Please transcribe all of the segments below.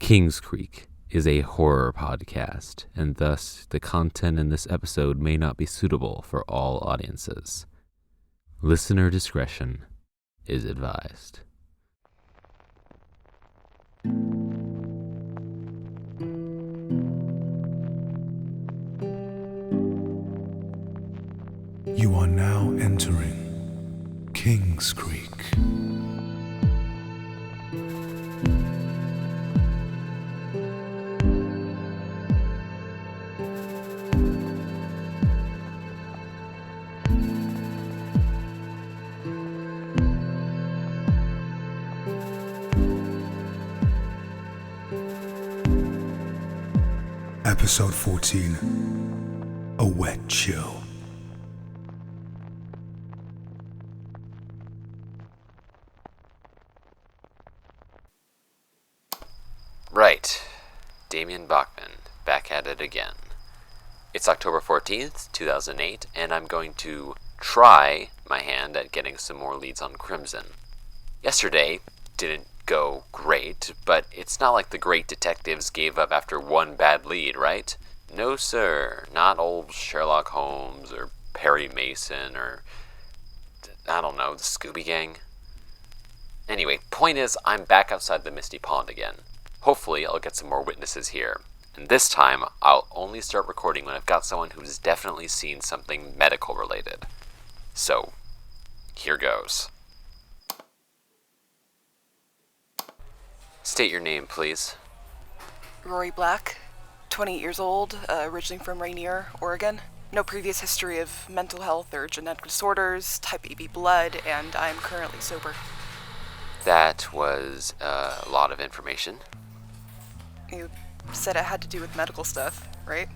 Kingscreek is a horror podcast, and thus the content in this episode may not be suitable for all audiences. Listener discretion is advised. You are now entering Kingscreek. Episode 14, A Wet Chill. Right, Damien Bachman, back at it again. It's October 14th, 2008, and I'm going to try my hand at getting some more leads on Crimson. Yesterday didn't go great, but it's not like the great detectives gave up after one bad lead, right? No sir, not old Sherlock Holmes or Perry Mason or, I don't know, the Scooby Gang. Anyway, point is, I'm back outside the Misty Pond again. Hopefully I'll get some more witnesses here, and this time I'll only start recording when I've got someone who's definitely seen something medical related. So, here goes. State your name, please. Rory Black, 28 years old, originally from Rainier, Oregon. No previous history of mental health or genetic disorders, type AB blood, and I'm currently sober. That was a lot of information. You said it had to do with medical stuff, right?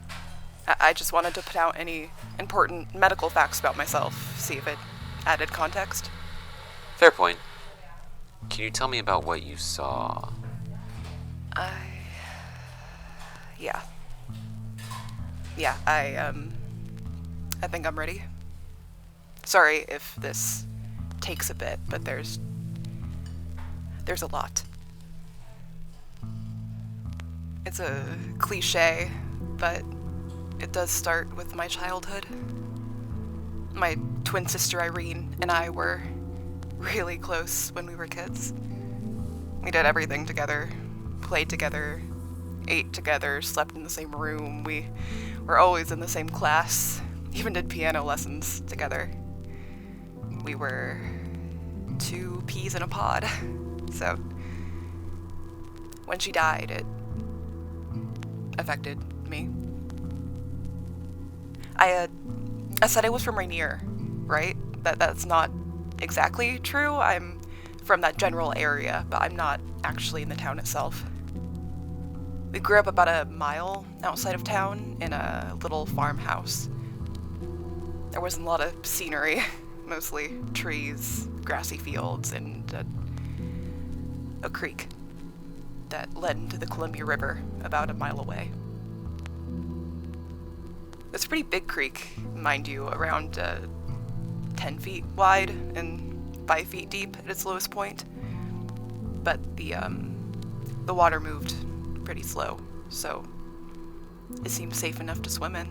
I just wanted to put out any important medical facts about myself, see if it added context. Fair point. Can you tell me about what you saw? I think I'm ready. Sorry if this takes a bit, but there's a lot. It's a cliche, but it does start with my childhood. My twin sister Irene and I were really close when we were kids. We did everything together, played together, ate together, slept in the same room. We were always in the same class, even did piano lessons together. We were two peas in a pod. So when she died, it affected me. I said I was from Rainier, right? That's not exactly true. I'm from that general area, but I'm not actually in the town itself. We grew up about a mile outside of town in a little farmhouse. There wasn't a lot of scenery, mostly trees, grassy fields, and a creek that led into the Columbia River about a mile away. It's a pretty big creek, mind you, around 10 feet wide and 5 feet deep at its lowest point. But the water moved pretty slow, so it seemed safe enough to swim in.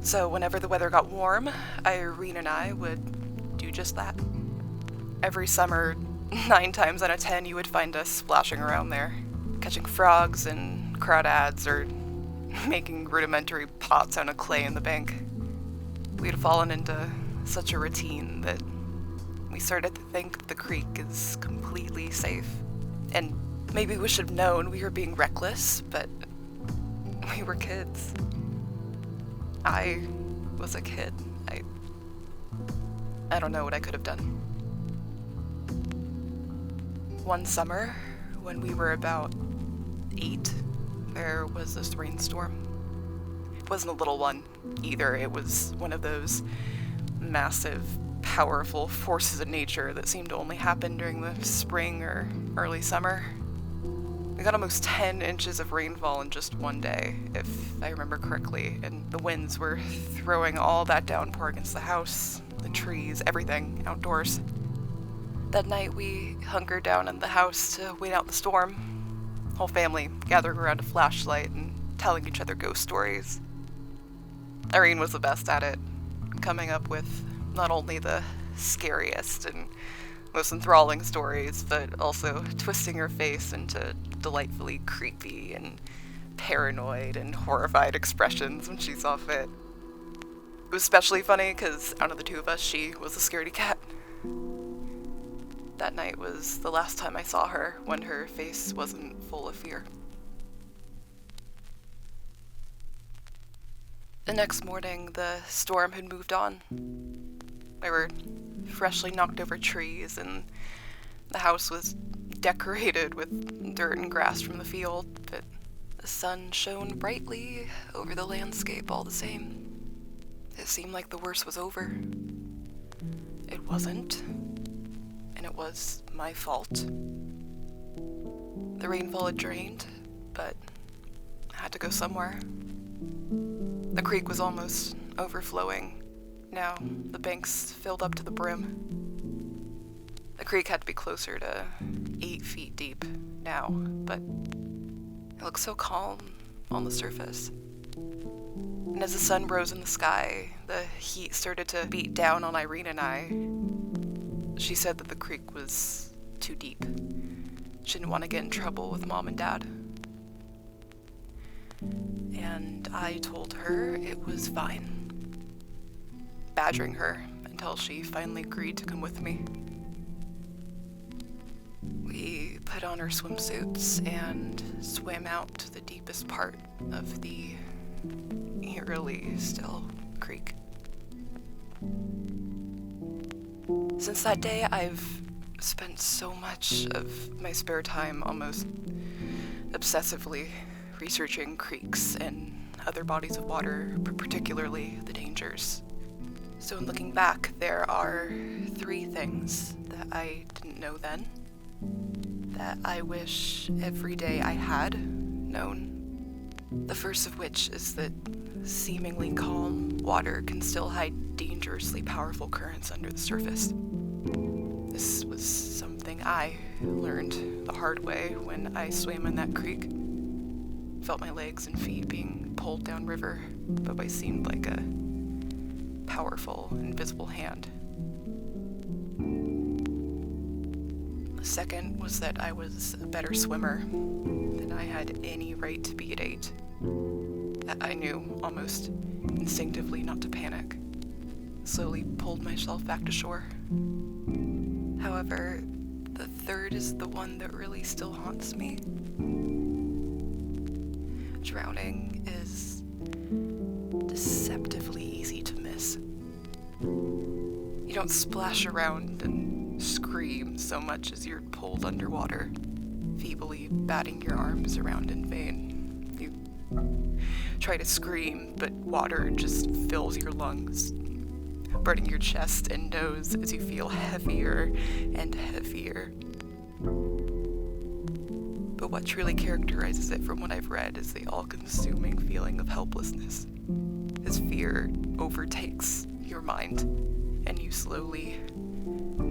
So whenever the weather got warm, Irene and I would do just that. Every summer, 9 times out of 10, you would find us splashing around there, catching frogs and crawdads or making rudimentary pots out of clay in the bank. We had fallen into such a routine that we started to think the creek is completely safe. And maybe we should have known we were being reckless, but we were kids. I was a kid. I don't know what I could have done. One summer, when we were about 8, there was this rainstorm. It wasn't a little one either. It was one of those massive, powerful forces of nature that seemed to only happen during the spring or early summer. We got almost 10 inches of rainfall in just one day, if I remember correctly, and the winds were throwing all that downpour against the house, the trees, everything outdoors. That night we hunkered down in the house to wait out the storm. whole family gathering around a flashlight and telling each other ghost stories. Irene was the best at it, coming up with not only the scariest and most enthralling stories, but also twisting her face into delightfully creepy and paranoid and horrified expressions when she saw fit. It was especially funny because out of the two of us, she was a scaredy cat. That night was the last time I saw her when her face wasn't full of fear. The next morning, the storm had moved on. There were freshly knocked over trees, and the house was decorated with dirt and grass from the field, but the sun shone brightly over the landscape all the same. It seemed like the worst was over. It wasn't, and it was my fault. The rainfall had drained, but I had to go somewhere. The creek was almost overflowing. Now the banks filled up to the brim. The creek had to be closer to 8 feet deep now, but it looked so calm on the surface. And as the sun rose in the sky, the heat started to beat down on Irene and I. She said that the creek was too deep. She didn't want to get in trouble with Mom and Dad. And I told her it was fine, badgering her until she finally agreed to come with me. We put on our swimsuits and swam out to the deepest part of the eerily still creek. Since that day, I've spent so much of my spare time almost obsessively researching creeks and other bodies of water, particularly the dangers. So in looking back, there are 3 things that I didn't know then, that I wish every day I had known. The first of which is that seemingly calm water can still hide dangerously powerful currents under the surface. This was something I learned the hard way when I swam in that creek. Felt my legs and feet being pulled downriver by what seemed like a powerful, invisible hand. The second was that I was a better swimmer than I had any right to be at 8. That I knew almost instinctively not to panic. Slowly pulled myself back to shore. However, the third is the one that really still haunts me. Drowning is deceptively easy to miss. You don't splash around and scream so much as you're pulled underwater, feebly batting your arms around in vain. You try to scream, but water just fills your lungs, burning your chest and nose as you feel heavier and heavier. But what truly characterizes it from what I've read is the all-consuming feeling of helplessness, as fear overtakes your mind and you slowly,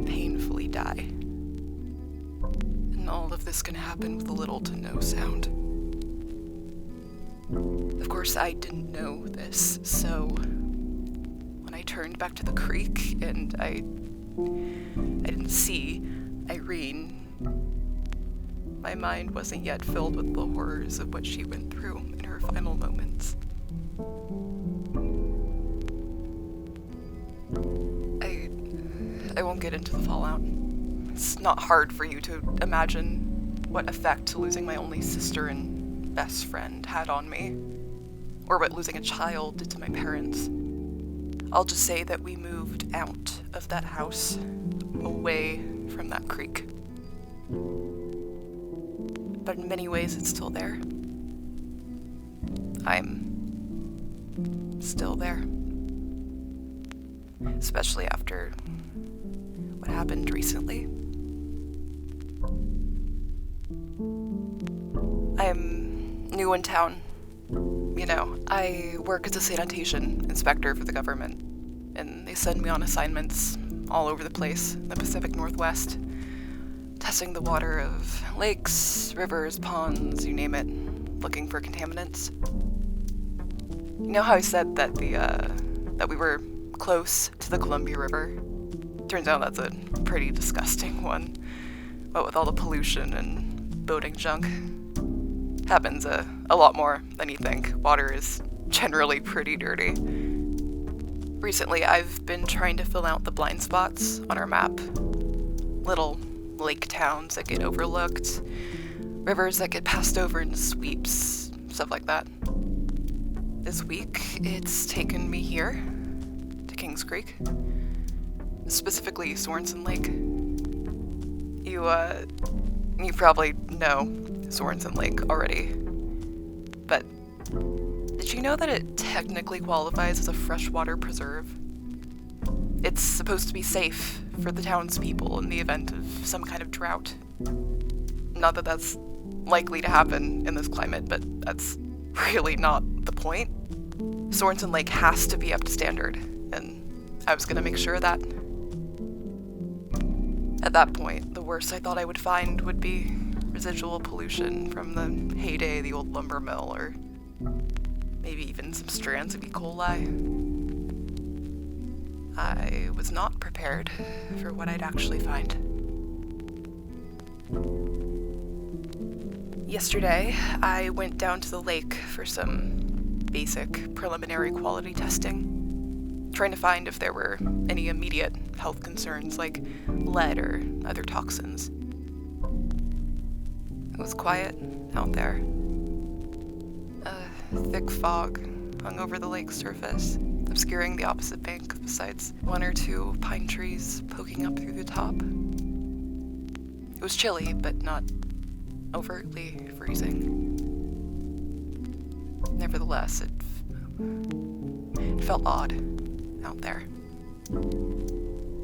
painfully die. And all of this can happen with little to no sound. Of course, I didn't know this, so when I turned back to the creek and I didn't see Irene, my mind wasn't yet filled with the horrors of what she went through in her final moments. I won't get into the fallout. It's not hard for you to imagine what effect losing my only sister and best friend had on me, or what losing a child did to my parents. I'll just say that we moved out of that house, away from that creek. But in many ways, it's still there. I'm still there. Especially after what happened recently. I'm new in town. You know, I work as a sanitation inspector for the government, and they send me on assignments all over the place in the Pacific Northwest. testing the water of lakes, rivers, ponds, you name it, looking for contaminants. You know how I said that that we were close to the Columbia River? Turns out that's a pretty disgusting one. What with all the pollution and boating junk. Happens a lot more than you think. Water is generally pretty dirty. Recently, I've been trying to fill out the blind spots on our map. Little lake towns that get overlooked, rivers that get passed over in sweeps, stuff like that. This week, it's taken me here, to Kingscreek. Specifically, Sorensen Lake. You probably know Sorensen Lake already. But did you know that it technically qualifies as a freshwater preserve? It's supposed to be safe for the townspeople in the event of some kind of drought. Not that that's likely to happen in this climate, but that's really not the point. Sorensen Lake has to be up to standard, and I was gonna make sure of that. At that point, the worst I thought I would find would be residual pollution from the heyday of the old lumber mill, or maybe even some strands of E. coli. I was not prepared for what I'd actually find. Yesterday, I went down to the lake for some basic preliminary quality testing, trying to find if there were any immediate health concerns like lead or other toxins. It was quiet out there. A thick fog hung over the lake's surface, obscuring the opposite bank besides one or two pine trees poking up through the top. It was chilly, but not overtly freezing. Nevertheless, it felt odd out there.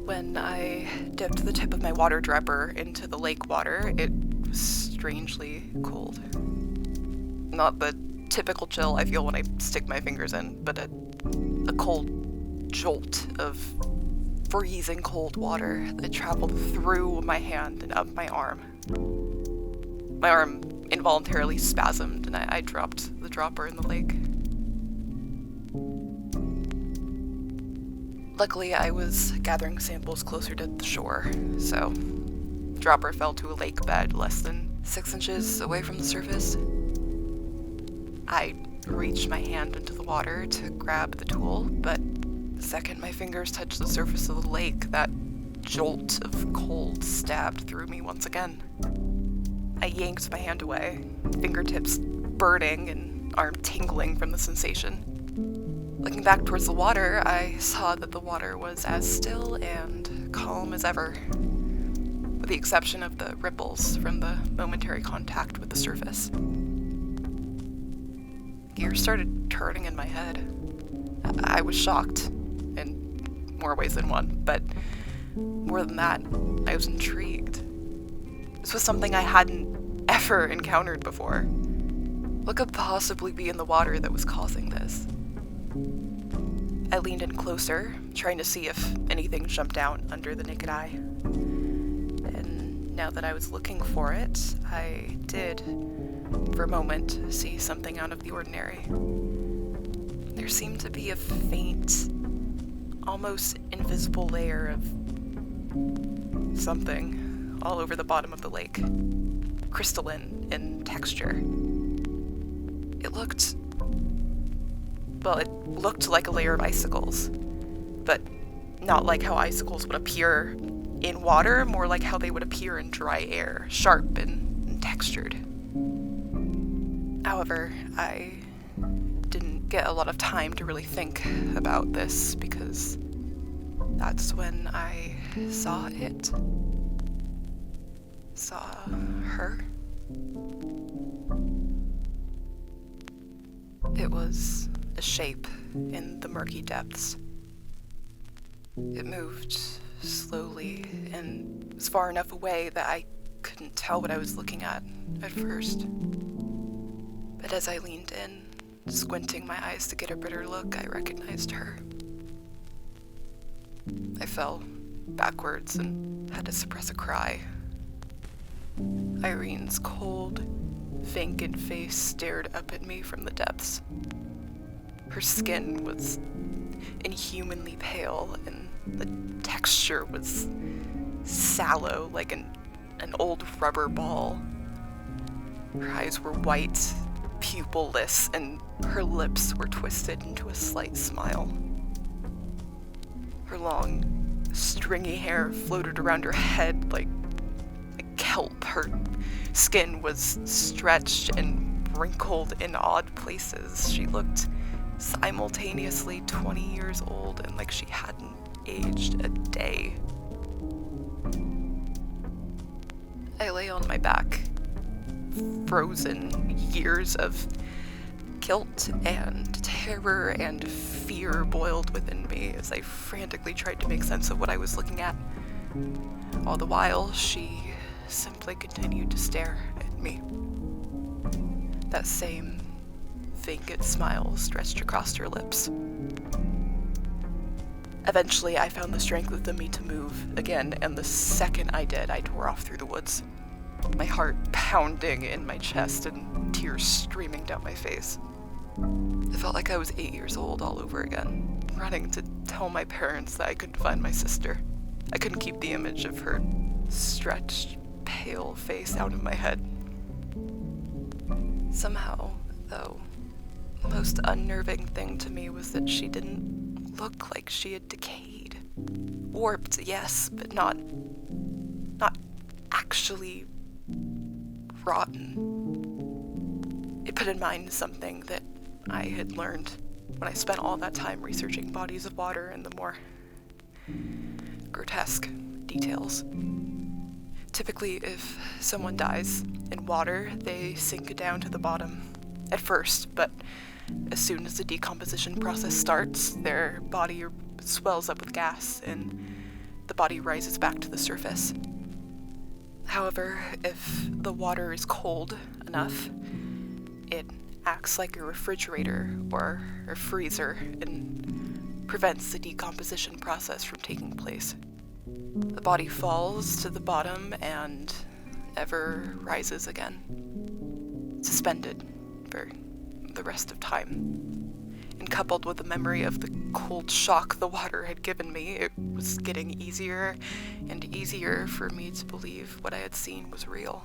When I dipped the tip of my water dropper into the lake water, it was strangely cold. Not the typical chill I feel when I stick my fingers in, but a cold jolt of freezing cold water that traveled through my hand and up my arm. My arm involuntarily spasmed, and I dropped the dropper in the lake. Luckily, I was gathering samples closer to the shore, so the dropper fell to a lake bed less than 6 inches away from the surface. I reached my hand into the water to grab the tool, but the second my fingers touched the surface of the lake, that jolt of cold stabbed through me once again. I yanked my hand away, fingertips burning and arm tingling from the sensation. Looking back towards the water, I saw that the water was as still and calm as ever, with the exception of the ripples from the momentary contact with the surface. Gears started turning in my head. I was shocked, in more ways than one, but more than that, I was intrigued. This was something I hadn't ever encountered before. What could possibly be in the water that was causing this? I leaned in closer, trying to see if anything jumped out under the naked eye. And now that I was looking for it, I did, for a moment, see something out of the ordinary. There seemed to be a faint, almost invisible layer of something all over the bottom of the lake, crystalline in texture. It looked like a layer of icicles, but not like how icicles would appear in water, more like how they would appear in dry air, sharp and textured. However, I didn't get a lot of time to really think about this because that's when I saw it. Saw her. It was a shape in the murky depths. It moved slowly and was far enough away that I couldn't tell what I was looking at first. But as I leaned in, squinting my eyes to get a better look, I recognized her. I fell backwards and had to suppress a cry. Irene's cold, vacant face stared up at me from the depths. Her skin was inhumanly pale, and the texture was sallow like an old rubber ball. Her eyes were white, pupilless, and her lips were twisted into a slight smile. Her long, stringy hair floated around her head like kelp. Her skin was stretched and wrinkled in odd places. She looked simultaneously 20 years old and like she hadn't aged a day. I lay on my back, frozen. Years of guilt and terror and fear boiled within me as I frantically tried to make sense of what I was looking at. All the while, she simply continued to stare at me. That same vacant smile stretched across her lips. Eventually, I found the strength within me to move again, and the second I did, I tore off through the woods, my heart pounding in my chest and tears streaming down my face. It felt like I was 8 years old all over again, running to tell my parents that I couldn't find my sister. I couldn't keep the image of her stretched, pale face out of my head. Somehow, though, the most unnerving thing to me was that she didn't look like she had decayed. Warped, yes, but not actually rotten. It put in mind something that I had learned when I spent all that time researching bodies of water and the more grotesque details. Typically, if someone dies in water, they sink down to the bottom at first, but as soon as the decomposition process starts, their body swells up with gas and the body rises back to the surface. However, if the water is cold enough, it acts like a refrigerator or a freezer and prevents the decomposition process from taking place. The body falls to the bottom and ever rises again, suspended for the rest of time. And coupled with the memory of the cold shock the water had given me, it was getting easier and easier for me to believe what I had seen was real.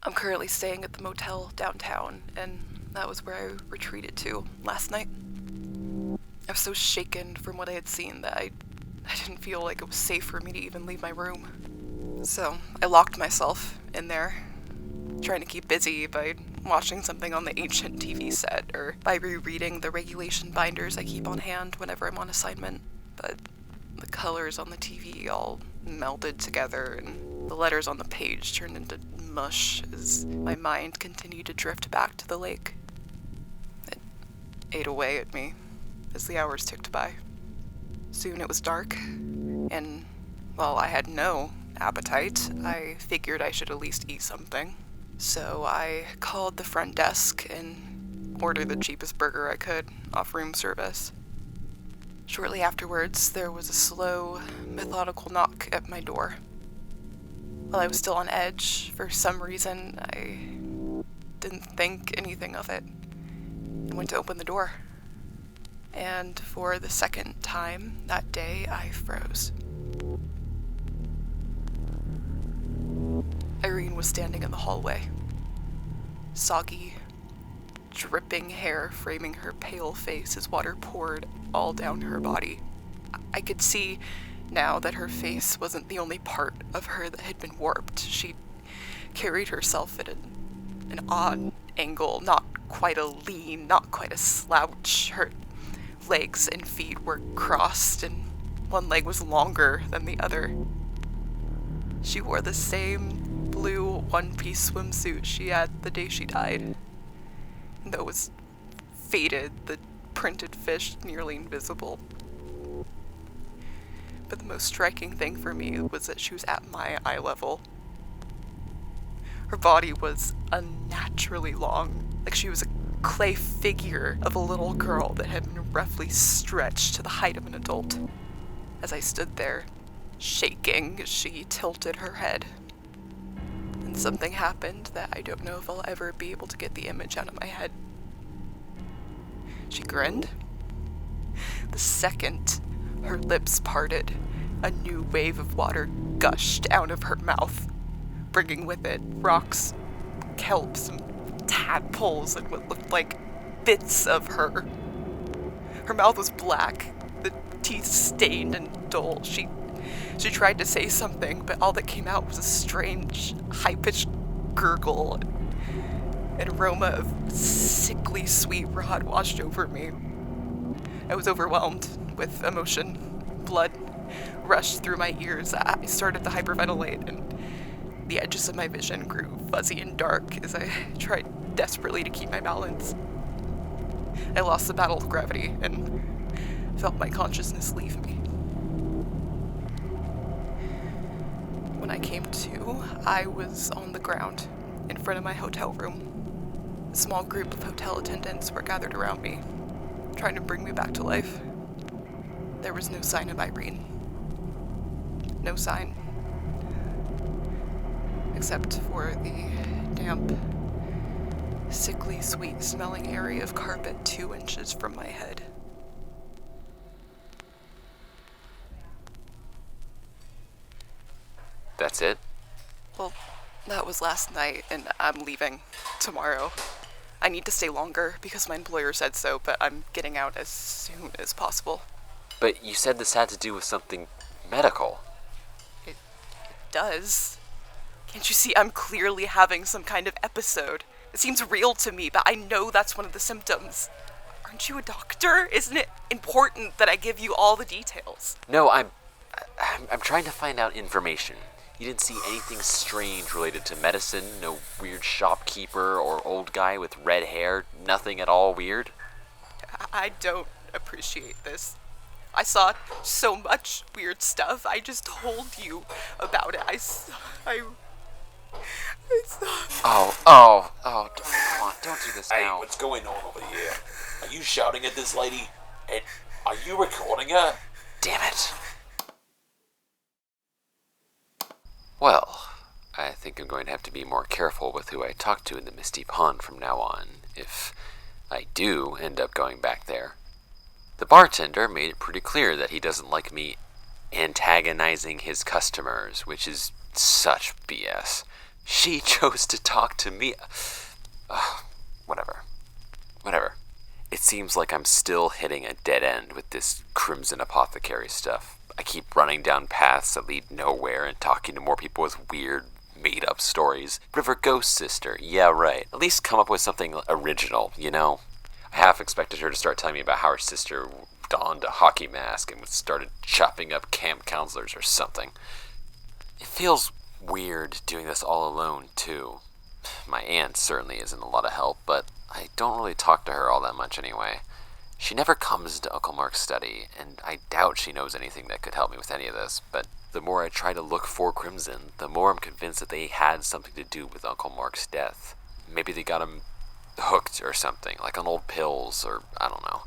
I'm currently staying at the motel downtown, and that was where I retreated to last night. I was so shaken from what I had seen that I didn't feel like it was safe for me to even leave my room. So I locked myself in there, trying to keep busy by watching something on the ancient TV set or by rereading the regulation binders I keep on hand whenever I'm on assignment. But the colors on the TV all melded together and the letters on the page turned into mush as my mind continued to drift back to the lake. It ate away at me as the hours ticked by. Soon it was dark, and while I had no appetite, I figured I should at least eat something. So I called the front desk and ordered the cheapest burger I could off room service. Shortly afterwards, there was a slow, methodical knock at my door. While I was still on edge, for some reason, I didn't think anything of it and went to open the door. And for the second time that day, I froze. Irene was standing in the hallway, soggy, dripping hair framing her pale face as water poured all down her body. I could see now that her face wasn't the only part of her that had been warped. She carried herself at an odd angle, not quite a lean, not quite a slouch. Her legs and feet were crossed, and one leg was longer than the other. She wore the same blue one-piece swimsuit she had the day she died. And though it was faded, the printed fish nearly invisible. But the most striking thing for me was that she was at my eye level. Her body was unnaturally long, like she was a clay figure of a little girl that had been roughly stretched to the height of an adult. As I stood there, shaking as she tilted her head. And something happened that I don't know if I'll ever be able to get the image out of my head. She grinned. The second her lips parted, a new wave of water gushed out of her mouth, bringing with it rocks, kelp, some tadpoles, and what looked like bits of her. Her mouth was black, the teeth stained and dull. She tried to say something, but all that came out was a strange, high-pitched gurgle. An aroma of sickly sweet rot washed over me. I was overwhelmed with emotion. Blood rushed through my ears. I started to hyperventilate, and the edges of my vision grew fuzzy and dark as I tried desperately to keep my balance. I lost the battle of gravity and felt my consciousness leave me. When I came to, I was on the ground in front of my hotel room. A small group of hotel attendants were gathered around me, trying to bring me back to life. There was no sign of Irene. No sign. Except for the damp, sickly sweet smelling area of carpet 2 inches from my head. That's it? Well, that was last night, and I'm leaving tomorrow. I need to stay longer because my employer said so, but I'm getting out as soon as possible. But you said this had to do with something medical. It does. Can't you see I'm clearly having some kind of episode? It seems real to me, but I know that's one of the symptoms. Aren't you a doctor? Isn't it important that I give you all the details? No, I'm trying to find out information. You didn't see anything strange related to medicine? No weird shopkeeper or old guy with red hair? Nothing at all weird? I don't appreciate this. I saw so much weird stuff. I just told you about it. I saw... Oh, come on, don't do this Hey, now. what's going on over here? Are you shouting at this lady? And are you recording her? Damn it. Well, I think I'm going to have to be more careful with who I talk to in the Misty Pond from now on, if I do end up going back there. The bartender made it pretty clear that he doesn't like me antagonizing his customers, which is such BS. She chose to talk to me. Whatever. It seems like I'm still hitting a dead end with this Crimson Apothecary stuff. I keep running down paths that lead nowhere and talking to more people with weird, made-up stories. River Ghost Sister, yeah right. At least come up with something original, you know? I half expected her to start telling me about how her sister donned a hockey mask and started chopping up camp counselors or something. It feels weird doing this all alone, too. My aunt certainly isn't a lot of help, but I don't really talk to her all that much anyway. She never comes to Uncle Mark's study, and I doubt she knows anything that could help me with any of this, but the more I try to look for Crimson, the more I'm convinced that they had something to do with Uncle Mark's death. Maybe they got him hooked or something, like on old pills, or I don't know.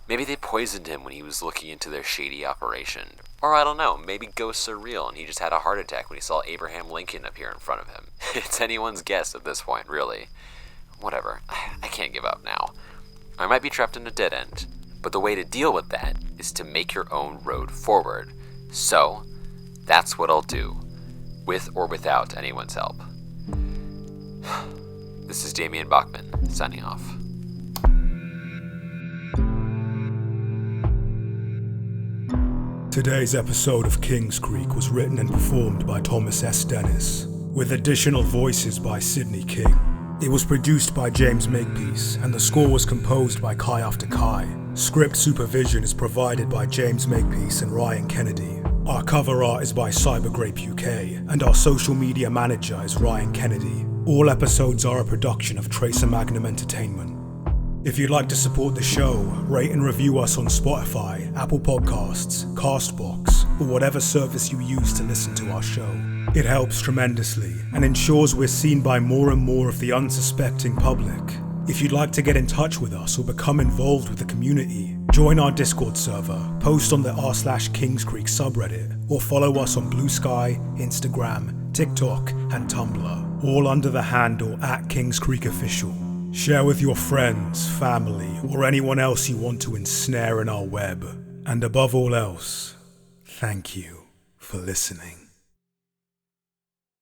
Maybe they poisoned him when he was looking into their shady operation. Or I don't know, maybe ghosts are real and he just had a heart attack when he saw Abraham Lincoln appear in front of him. It's anyone's guess at this point, really. Whatever, I can't give up now. I might be trapped in a dead end, but the way to deal with that is to make your own road forward. So, that's what I'll do, with or without anyone's help. This is Damien Bachman, signing off. Today's episode of Kingscreek was written and performed by Thomas S. Dennis, with additional voices by Cydney King. It was produced by James Makepeace, and the score was composed by Kai After Kai. Script supervision is provided by James Makepeace and Ryan Kennedy. Our cover art is by CyberGrapeUK, and our social media manager is Ryan Kennedy. All episodes are a production of Tracer Magnum Entertainment. If you'd like to support the show, rate and review us on Spotify, Apple Podcasts, Castbox, or whatever service you use to listen to our show. It helps tremendously and ensures we're seen by more and more of the unsuspecting public. If you'd like to get in touch with us or become involved with the community, Join our Discord server, post on the r/Kingscreek subreddit, or follow us on Blue Sky, Instagram, TikTok, and Tumblr, all under the handle @KingscreekOfficial. Share with your friends, family, or anyone else you want to ensnare in our web. And above all else, thank you for listening.